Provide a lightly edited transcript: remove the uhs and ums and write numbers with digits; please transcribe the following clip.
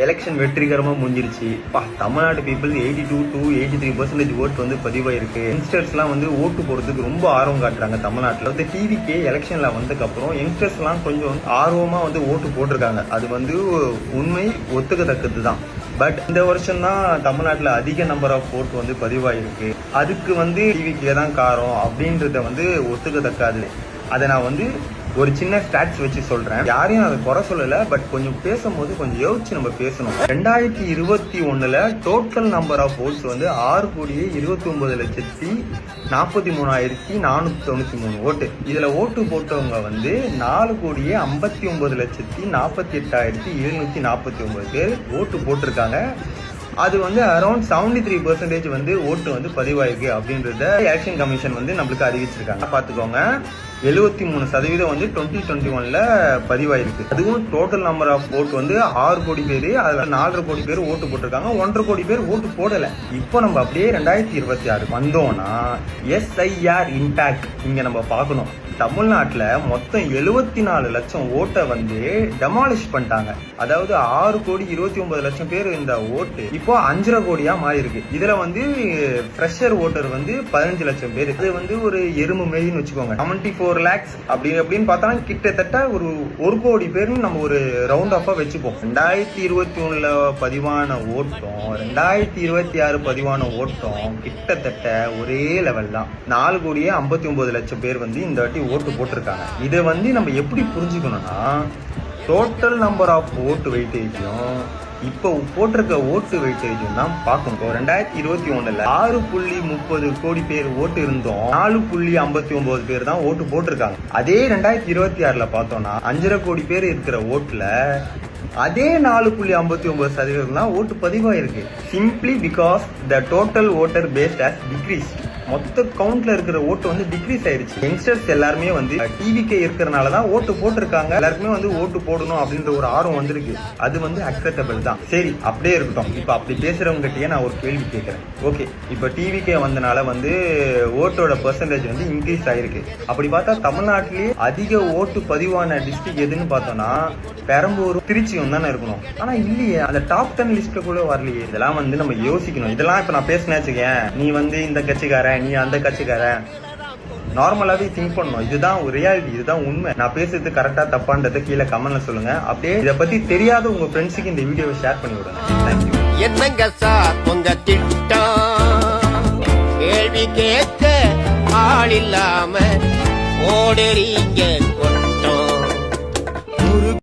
Election வெற்றிகரமாக முடிஞ்சிருச்சு. Tamil Nadu people 82 to 83% ஓட்டு வந்து பதிவாயிருக்கு. யங்ஸ்டர்ஸ்லாம் வந்து ஓட்டு போடுறதுக்கு ரொம்ப ஆர்வம் காட்டுறாங்க தமிழ்நாட்டில். வந்து டிவிக்கே எலெக்ஷனில் வந்ததுக்கப்புறம் யங்ஸ்டர்ஸ்லாம் கொஞ்சம் ஆர்வமாக வந்து ஓட்டு போட்டிருக்காங்க. அது வந்து உண்மை ஒத்துக்கத்தக்கது தான். பட் இந்த வருஷம் தான் தமிழ்நாட்டில் அதிக நம்பர் ஆஃப் ஓட்டு வந்து பதிவாயிருக்கு. அதுக்கு வந்து டிவிக்கே தான் காரணம் அப்படின்றத வந்து ஒத்துக்கத்தக்காது. அதை நான் வந்து ஒரு சின்ன ஸ்டாட்ஸ் வச்சு சொல்றேன். யாரையும் அதை குறை சொல்லல, பட் கொஞ்சம் பேசும்போது கொஞ்சம் யோசிச்சு நம்ம பேசணும். 2021 டோட்டல் நம்பர் ஆஃப் ஓட்ஸ் வந்து 6,29,43,493 ஓட்டு. இதுல ஓட்டு போட்டவங்க வந்து 4,59,48,749 பேர் ஓட்டு போட்டிருக்காங்க. அது வந்து அரௌண்ட் 73% வந்து ஓட்டு வந்து பதிவாயிருக்கு அப்படின்றத எலெக்ஷன் கமிஷன் வந்து நம்மளுக்கு அறிவிச்சிருக்காங்க. பாத்துக்கோங்க, 73% வந்து 2021 பதிவாயிருக்கு. அதுவும் டோட்டல் நம்பர் ஆஃப் ஓட்டு வந்து 6 கோடி பேர், அதுல 4.5 கோடி பேர் ஓட்டு போட்டிருக்காங்க, 1.5 கோடி பேர் ஓட்டு போடல. இப்போ நம்ம அப்படியே 2026 வந்தோம்னா SIR இம்பாக்ட் இங்க நம்ம பார்க்கணும். தமிழ்நாட்டுல மொத்தம் 74 லட்சம் ஓட்டை வந்து டெமாலிஷ் பண்ணிட்டாங்க. அதாவது 6,29,00,000 பேர் இந்த ஓட்டு இப்போ 5.5 கோடியா மாறி இருக்கு. இதுல வந்து ஃப்ரெஷர் ஓட்டர் வந்து 15 லட்சம் பேர். இது வந்து ஒரு எறும்பு மேய்னு வச்சுக்கோங்க. 74 lakhs அப்படின்னு பார்த்தா கிட்டத்தட்ட ஒரு 1 கோடி பேர்னு நம்ம ஒரு ரவுண்ட் ஆஃபா வச்சுப்போம். 2021 பதிவான ஓட்டம் 2026 பதிவான ஓட்டம் கிட்டத்தட்ட ஒரே லெவல் தான். 4,59,00,000 பேர் வந்து இந்த வாட்டி ஓட்டு போட்டிருக்காங்க. இதை வந்து நம்ம எப்படி புரிஞ்சுக்கணும்னா, டோட்டல் நம்பர் ஆஃப் ஓட்டு வெயிட்டேஜும் இப்போ போட்டிருக்க ஓட்டு வெயிட்டேஜும் தான் பார்க்கணும். 2021 6.30 கோடி பேர் ஓட்டு இருந்தோம், 4.59 பேர் தான் ஓட்டு போட்டிருக்காங்க. அதே 2026 பார்த்தோம்னா 5.5 கோடி பேர் இருக்கிற ஓட்டுல அதே 4.59% தான் ஓட்டு பதிவாயிருக்கு. Simply because the total voter base has decrease. மொத்த கவுண்ட்ல இருக்கிற ஓட்டு வந்து டிக்ரீஸ் ஆயிருச்சு. யங்ஸ்டர்ஸ் எல்லாருமே வந்து டிவிக்கே இருக்கிறனாலதான் ஓட்டு போட்டிருக்காங்க. எல்லாருக்குமே வந்து ஓட்டு போடணும் அப்படின்ற ஒரு ஆர்வம் வந்திருக்கு. அது வந்து அக்செப்டபிள் தான். சரி, அப்படியே இருக்கட்டும். இப்ப அப்படி பேசுறவங்க கிட்டயே நான் ஒரு கேள்வி கேட்கிறேன். ஓகே, இப்ப டிவிக்கே வந்தனால வந்து ஓட்டோட பெர்சன்டேஜ் வந்து இன்க்ரீஸ் ஆயிருக்கு. அப்படி பார்த்தா தமிழ்நாட்டிலேயே அதிக ஓட்டு பதிவான டிஸ்ட்ரிக்ட் எதுன்னு பார்த்தோம்னா பெரம்பூர், திருச்சியும் தானே இருக்கணும். ஆனா இல்லையே, அந்த டாப் 10 லிஸ்ட்ல கூட வரலையே. இதெல்லாம் வந்து நம்ம யோசிக்கணும். இதெல்லாம் இப்ப நான் பேசினேன், நீ வந்து இந்த கட்சிக்காரன், நீ அந்த கட்சிக்காரன், நார்மலாவே திங்க் பண்ணணும். இதுதான் ஒரு ரியாலிட்டி, இதுதான் உண்மை. நான் பேசுறது கரெக்டா தப்பான்றத கீழே கமெண்ட்ல சொல்லுங்க. அப்படியே இதை பத்தி தெரியாத உங்க ஃப்ரெண்ட்ஸுக்கு இந்த வீடியோவை ஷேர் பண்ணி விடுங்க. தேங்க்யூ. என்னங்க சார் உங்க திட்டம்? கேள்வி கேட்க ஆள் இல்லாம ஓடுறீங்க.